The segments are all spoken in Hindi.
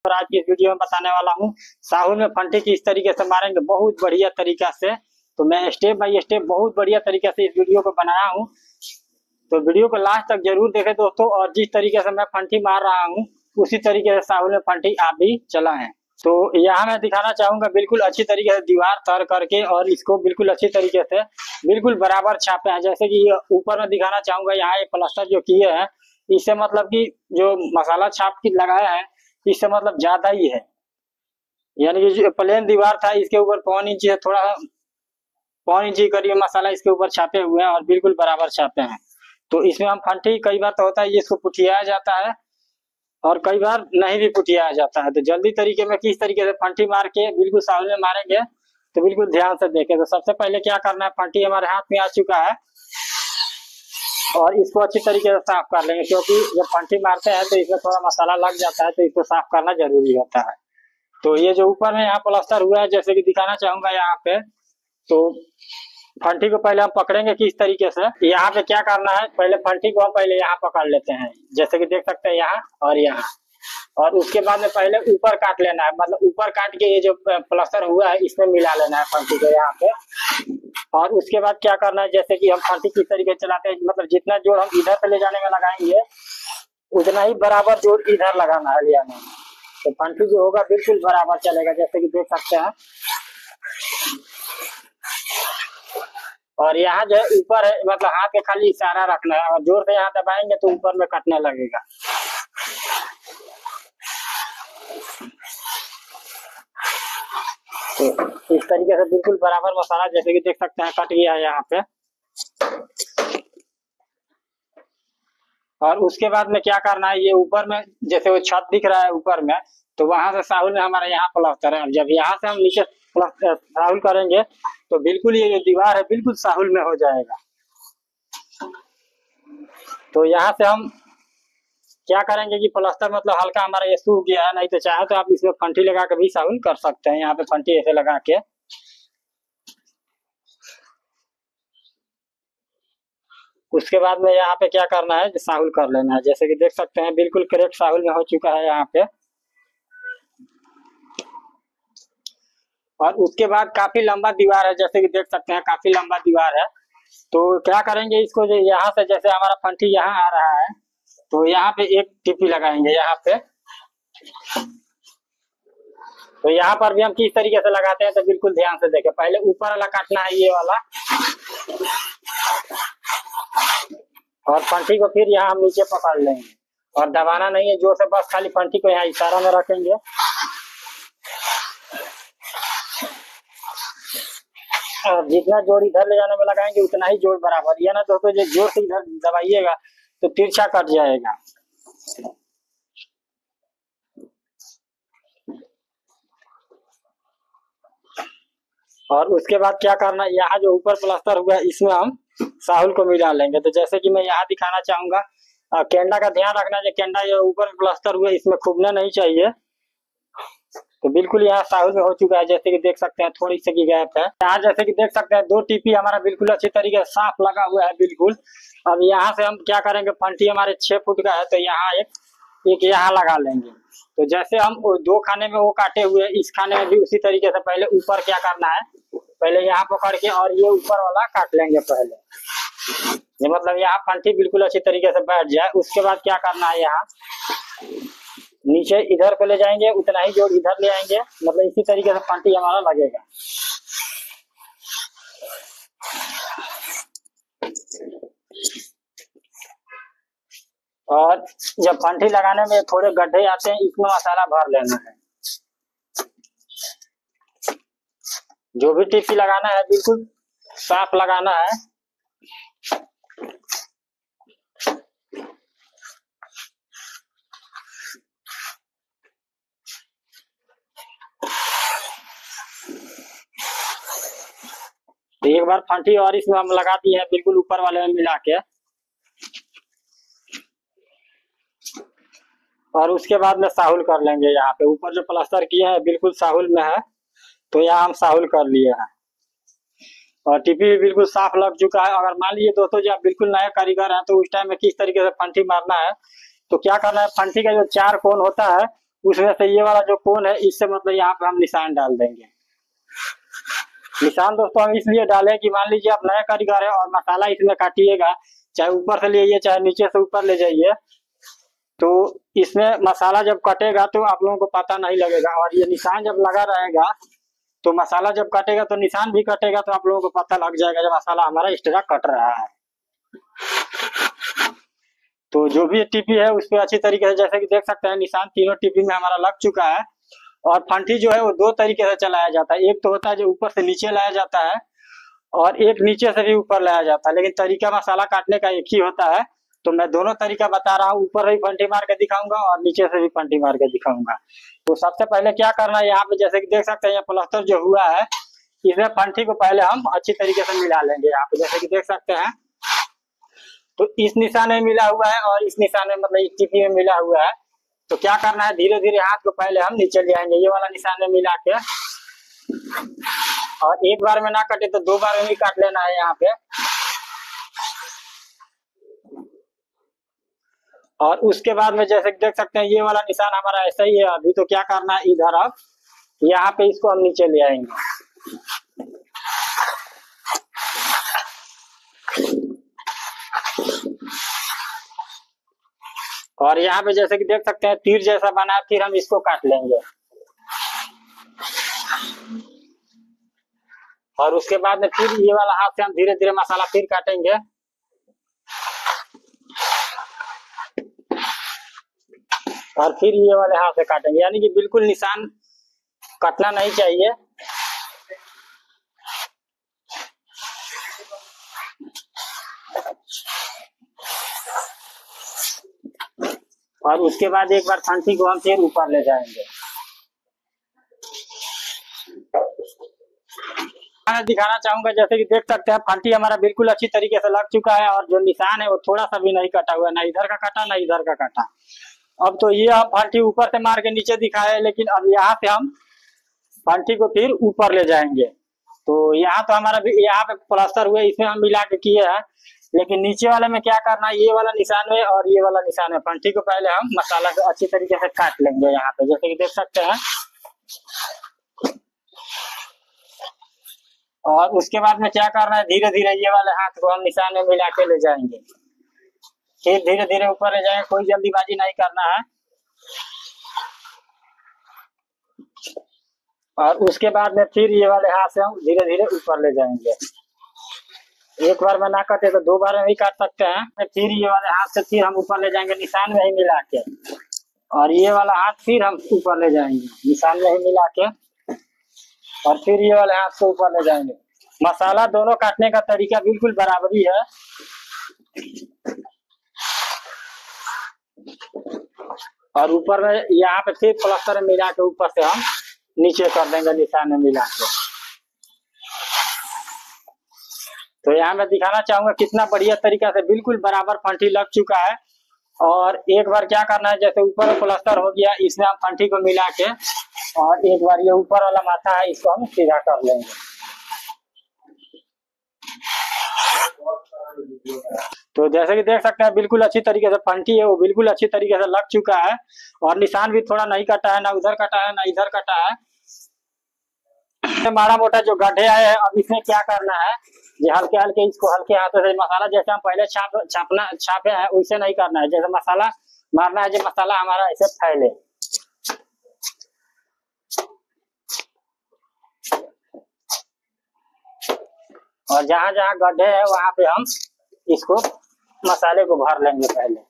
और आज की इस वीडियो में बताने वाला हूँ साहुल में फंटी किस तरीके से मारेंगे बहुत बढ़िया तरीका से। तो मैं स्टेप बाय स्टेप बहुत बढ़िया तरीके से इस वीडियो को बनाया हूँ, तो वीडियो को लास्ट तक जरूर देखें दोस्तों। और जिस तरीके से मैं फंटी मार रहा हूँ उसी तरीके से साहुल में फंटी आप भी चलाएं। तो यहाँ मैं दिखाना चाहूंगा बिल्कुल अच्छी तरीके से दीवार तर करके और इसको बिल्कुल अच्छी तरीके से बिल्कुल बराबर छापे हैं। जैसे कि ऊपर में दिखाना चाहूंगा, यहाँ ये प्लास्टर जो किए हैं इससे मतलब कि जो मसाला छाप की लगाया है इससे मतलब ज्यादा ही है, यानी कि जो प्लेन दीवार था इसके ऊपर 1.5 इंच है, थोड़ा 1.5 इंच करीब मसाला इसके ऊपर छापे हुए हैं और बिल्कुल बराबर छापे हैं। तो इसमें हम फंटी कई बार तो होता है इसको पुठियाया जाता है और कई बार नहीं भी पुठियाया जाता है। तो जल्दी तरीके में किस तरीके से फंटी मार के बिल्कुल सामने में मारेंगे तो बिल्कुल ध्यान से देखें। तो सबसे पहले क्या करना है, फंटी हमारे हाथ में आ चुका है और इसको अच्छी तरीके से साफ कर लेंगे, क्योंकि जब फंटी मारते हैं तो इसमें थोड़ा मसाला लग जाता है, तो इसको साफ करना जरूरी होता है। तो ये जो ऊपर में यहाँ प्लास्टर हुआ है जैसे कि दिखाना चाहूंगा यहाँ पे, तो फंटी को पहले हम पकड़ेंगे किस तरीके से। यहाँ पे क्या करना है, पहले फंटी को हम पहले यहाँ पकड़ लेते हैं जैसे कि देख सकते हैं यहाँ और यहाँ, और उसके बाद में पहले ऊपर काट लेना है, मतलब ऊपर काट के ये जो प्लास्टर हुआ है इसमें मिला लेना है फंटी को यहाँ पे। और उसके बाद क्या करना है, जैसे कि हम फंटी किस तरीके से चलाते हैं, मतलब जितना जोड़ हम इधर से ले जाने में लगाएंगे उतना ही बराबर जोड़ इधर लगाना है ले आने में, तो फंटी जो होगा बिल्कुल बराबर चलेगा जैसे कि देख सकते हैं। और यहाँ जो है ऊपर है, मतलब हाथ के खाली इशारा रखना है और जोर से यहाँ दबाएंगे तो ऊपर में कटने लगेगा। तो इस तरीके से बिल्कुल बराबर मसाला जैसे कि देख सकते हैं कट गया है यहाँ पे। और उसके बाद में क्या करना है, ये ऊपर में जैसे वो छत दिख रहा है ऊपर में, तो वहां से साहुल में हमारा यहाँ प्लास्टर है। जब यहाँ से हम नीचे साहुल करेंगे तो बिल्कुल ये जो दीवार है बिल्कुल साहुल में हो जाएगा। तो यहाँ से हम क्या करेंगे कि प्लास्टर मतलब हल्का हमारा ये सूख गया है, नहीं तो चाहे तो आप इसमें फंटी लगा के भी साहुल कर सकते हैं। यहाँ पे फंटी ऐसे लगा के उसके बाद में यहाँ पे क्या करना है, साहुल कर लेना है। जैसे कि देख सकते हैं बिल्कुल करेक्ट साहुल में हो चुका है यहाँ पे। और उसके बाद काफी लंबा दीवार है, जैसे कि देख सकते हैं काफी लंबा दीवार है। तो क्या करेंगे, इसको जो यहाँ से जैसे हमारा फंटी यहाँ आ रहा है तो यहाँ पे एक टिप्पी लगाएंगे यहाँ पे। तो यहाँ पर भी हम किस तरीके से लगाते हैं तो बिल्कुल ध्यान से देखें। पहले ऊपर वाला काटना है ये वाला, और फंटी को फिर यहाँ हम नीचे पकड़ लेंगे और दबाना नहीं है जोर से, बस खाली फंटी को यहाँ इशारा में रखेंगे। और जितना जोड़ इधर ले जाने में लगाएंगे उतना ही जोड़ बराबर, या ना दोस्तों जो जोर से इधर दबाइएगा तो तिरछा कट जाएगा। और उसके बाद क्या करना, यहाँ जो ऊपर प्लास्टर हुआ है इसमें हम साहुल को मिला लेंगे। तो जैसे कि मैं यहाँ दिखाना चाहूंगा, केंडा का ध्यान रखना, जो केंडा जो ऊपर प्लास्टर हुआ है इसमें खूबना नहीं चाहिए। तो बिल्कुल यहाँ साहुल में हो चुका है, जैसे कि देख सकते हैं थोड़ी सी गैप है यहाँ, जैसे कि देख सकते हैं 2 टीपी हमारा बिल्कुल अच्छी तरीके से साफ लगा हुआ है बिल्कुल। अब यहाँ से हम क्या करेंगे, फंटी हमारे 6 फुट का है तो यहाँ एक यहाँ लगा लेंगे। तो जैसे हम 2 खाने में वो काटे हुए इस खाने में भी उसी तरीके से पहले ऊपर क्या करना है, पहले यहाँ पकड़ के और ये ऊपर वाला काट लेंगे पहले, ये मतलब यहाँ फंटी बिल्कुल अच्छी तरीके से बैठ जाए। उसके बाद क्या करना है, यहाँ नीचे इधर को ले जाएंगे उतना ही जोड़ इधर ले आएंगे, मतलब इसी तरीके से फंटी हमारा लगेगा। और जब फंटी लगाने में थोड़े गड्ढे आते हैं इसमें मसाला भर लेना है। जो भी टिप्पी लगाना है बिल्कुल साफ लगाना है। तो एक बार फंटी और इसमें हम लगा दिए हैं बिल्कुल ऊपर वाले में मिला के, और उसके बाद में साहुल कर लेंगे। यहाँ पे ऊपर जो प्लास्टर किया है बिल्कुल साहुल में है, तो यहाँ हम साहुल कर लिए हैं और टिप्पी भी बिल्कुल साफ लग चुका है। अगर मान लीजिए दोस्तों जो आप बिल्कुल नए कारीगर हैं तो उस टाइम में किस तरीके से फंटी मारना है, तो क्या करना है, फंटी का जो 4 कोण होता है उसमें से ये वाला जो कोन है इससे मतलब यहाँ पे हम निशान डाल देंगे। निशान दोस्तों हम इसलिए डालें कि मान लीजिए आप नया कारीगर है और मसाला इसमें काटिएगा, चाहे ऊपर से ले चाहे नीचे से ऊपर ले जाइए, तो इसमें मसाला जब कटेगा तो आप लोगों को पता नहीं लगेगा, और ये निशान जब लगा रहेगा तो मसाला जब कटेगा तो निशान भी कटेगा, तो आप लोगों को पता लग जाएगा जब मसाला हमारा एक्स्ट्रा कट रहा है। तो जो भी टीपी है उस पर अच्छी तरीके से जैसे कि देख सकते हैं निशान तीनों टीपी में हमारा लग चुका है। और फंटी जो है वो दो तरीके से चलाया जाता है, एक तो होता है जो ऊपर से नीचे लाया जाता है और एक नीचे से भी ऊपर लाया जाता है, लेकिन तरीका मसाला काटने का एक ही होता है। तो मैं दोनों तरीका बता रहा हूँ, ऊपर भी फंटी मार के दिखाऊंगा और नीचे से भी फंटी मार के दिखाऊंगा। तो सबसे पहले क्या करना है, यहाँ पे जैसे कि देख सकते हैं ये प्लास्टर जो हुआ है इसमें फंटी को पहले हम अच्छी तरीके से मिला लेंगे। यहाँ पे जैसे कि देख सकते हैं तो इस निशान में मिला हुआ है और इस निशान में मतलब इस टिप्पी में मिला हुआ है। तो क्या करना है, धीरे धीरे हाथ को पहले हम नीचे ले आएंगे, ये वाला निशान में मिला के, और एक बार में ना कटे तो दो बार में भी काट लेना है यहाँ पे। और उसके बाद में जैसे देख सकते हैं ये वाला निशान हमारा ऐसा ही है अभी। तो क्या करना है, इधर अब यहाँ पे इसको हम नीचे ले आएंगे, और यहाँ पे जैसे कि देख सकते हैं तीर जैसा बना है, फिर हम इसको काट लेंगे। और उसके बाद में फिर ये वाला हाथ से हम धीरे धीरे मसाला फिर काटेंगे। और फिर ये वाले हाथ से काटेंगे, यानी कि बिल्कुल निशान कटना नहीं चाहिए। और उसके बाद एक बार फंटी को हम फिर ऊपर ले जाएंगे। मैं दिखाना चाहूंगा जैसे कि देख सकते हैं फंटी हमारा बिल्कुल अच्छी तरीके से लग चुका है और जो निशान है वो थोड़ा सा भी नहीं कटा हुआ, ना इधर का कटा ना इधर का कटा। अब तो ये हम फंटी ऊपर से मार के नीचे दिखाए, लेकिन अब यहाँ से हम फंटी को फिर ऊपर ले जाएंगे। तो यहाँ तो हमारा भी यहाँ पे प्लास्टर हुआ इसमें हम मिला के किए हैं, लेकिन नीचे वाले में क्या करना है, ये वाला निशान में और ये वाला निशान में फंटी को पहले हम मसाला को अच्छी तरीके से काट लेंगे यहाँ पे, जैसे कि देख सकते हैं। और उसके बाद में क्या करना है, धीरे धीरे ये वाले हाथ को हम निशान में मिला के ले जाएंगे, फिर धीरे धीरे ऊपर ले जाएंगे, कोई जल्दीबाजी नहीं करना है। और उसके बाद में फिर ये वाले हाथ से हम धीरे धीरे ऊपर ले जाएंगे। एक बार में ना कटे तो दो बार में भी काट सकते हैं। फिर ये वाले हाथ से फिर हम ऊपर ले जाएंगे निशान में ही मिला के, और ये वाला हाथ फिर हम ऊपर ले जाएंगे निशान में ही मिला के, और फिर ये वाले हाथ से ऊपर ले जाएंगे। मसाला दोनों काटने का तरीका बिल्कुल बराबरी है। और ऊपर में यहाँ पे फिर प्लास्टर मिला के ऊपर से हम नीचे कर देंगे निशान में मिला के। तो यहाँ मैं दिखाना चाहूंगा कितना बढ़िया तरीका से बिल्कुल बराबर फंटी लग चुका है। और एक बार क्या करना है, जैसे ऊपर प्लास्टर हो गया इसमें हम फंटी को मिला के, और एक बार ये ऊपर वाला माथा है इसको हम सीधा कर लेंगे। तो जैसे कि देख सकते हैं बिल्कुल अच्छी तरीके से फंटी है वो बिल्कुल अच्छी तरीके से लग चुका है, और निशान भी थोड़ा नहीं कटा है, ना उधर कटा है ना इधर कटा है। माड़ा मोटा जो गड्ढे आए हैं, अब इसमें क्या करना है, ये हल्के हल्के इसको हल्के हाथों से मसाला जैसे हम पहले छापे हैं वैसे नहीं करना है, जैसे मसाला मारना है जो मसाला हमारा ऐसे फैले। और जहां जहां गड्ढे है वहां पे हम इसको मसाले को भर लेंगे पहले।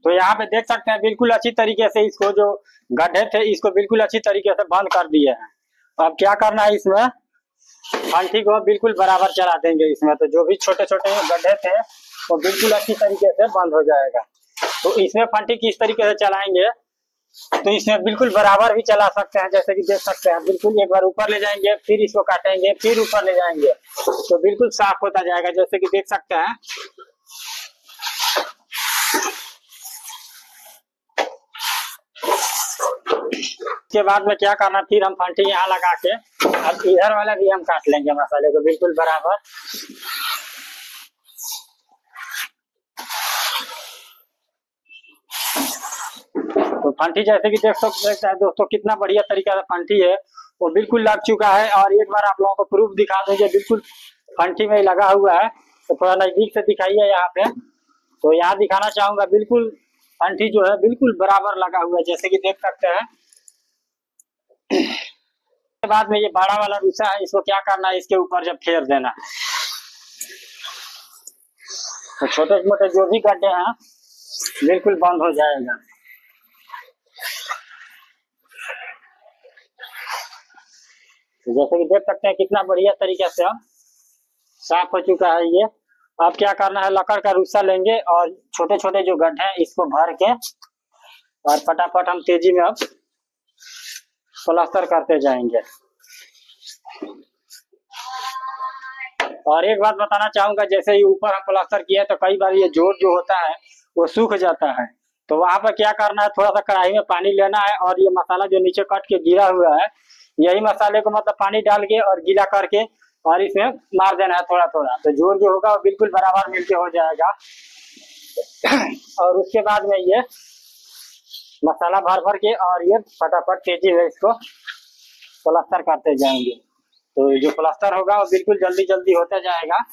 तो यहाँ पे देख सकते हैं बिल्कुल अच्छी तरीके से इसको जो गड्ढे थे इसको बिल्कुल अच्छी तरीके से बंद कर दिए हैं। अब क्या करना है, इसमें फंटी को बिल्कुल बराबर चला देंगे इसमें, तो जो भी छोटे छोटे गड्ढे थे वो बिल्कुल अच्छी तरीके से बंद हो जाएगा। तो इसमें फंटी किस तरीके से चलाएंगे, तो इसमें बिल्कुल बराबर भी चला सकते हैं, जैसे कि देख सकते हैं बिल्कुल एक बार ऊपर ले जाएंगे फिर इसको काटेंगे फिर ऊपर ले जाएंगे तो बिल्कुल साफ होता जाएगा, जैसे कि देख सकते हैं। उसके बाद में क्या करना, फिर हम फंटी यहाँ लगा के अब इधर वाला भी हम काट लेंगे मसाले को बिल्कुल बराबर। तो फंटी जैसे कि देख सकते हैं दोस्तों कितना बढ़िया तरीका से फंटी है वो बिल्कुल लग चुका है। और एक बार आप लोगों को प्रूफ दिखा देंगे, बिल्कुल फंटी में लगा हुआ है। तो थोड़ा नजदीक से दिखाइए यहाँ पे। तो यहाँ दिखाना चाहूंगा, बिल्कुल फंटी जो है बिल्कुल बराबर लगा हुआ है, जैसे कि देख सकते हैं। के बाद में ये बड़ा वाला रूसा है, इसको क्या करना है, इसके ऊपर जब फेर देना है तो छोटे मोटे जो भी गड्ढे हैं बिल्कुल बंद हो जाएगा। तो जैसे कि देख सकते हैं कितना बढ़िया तरीके से अब साफ हो चुका है ये। अब क्या करना है, लकड़ का रूसा लेंगे और छोटे छोटे जो गड्ढे हैं इसको भर के और फटाफट हम तेजी में अब प्लास्टर करते जाएंगे। और एक बात बताना चाहूंगा, जैसे ही ऊपर हम प्लास्टर किया तो कई बार ये जोड़ जो होता है वो सूख जाता है। तो वहां पर क्या करना है, थोड़ा सा कढ़ाई में पानी लेना है और ये मसाला जो नीचे कट के गिरा हुआ है यही मसाले को मतलब पानी डाल के और गीला करके और इसमें मार देना है थोड़ा थोड़ा। तो जोड़ जो होगा वो बिल्कुल बराबर मिलके हो जाएगा। और उसके बाद में ये मसाला भर भर के और ये फटाफट तेजी में इसको प्लास्टर करते जाएंगे। तो जो प्लास्टर होगा वो बिल्कुल जल्दी जल्दी होता जाएगा।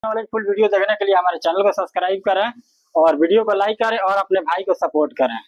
वाले फुल वीडियो देखने के लिए हमारे चैनल को सब्सक्राइब करें और वीडियो को लाइक करें और अपने भाई को सपोर्ट करें।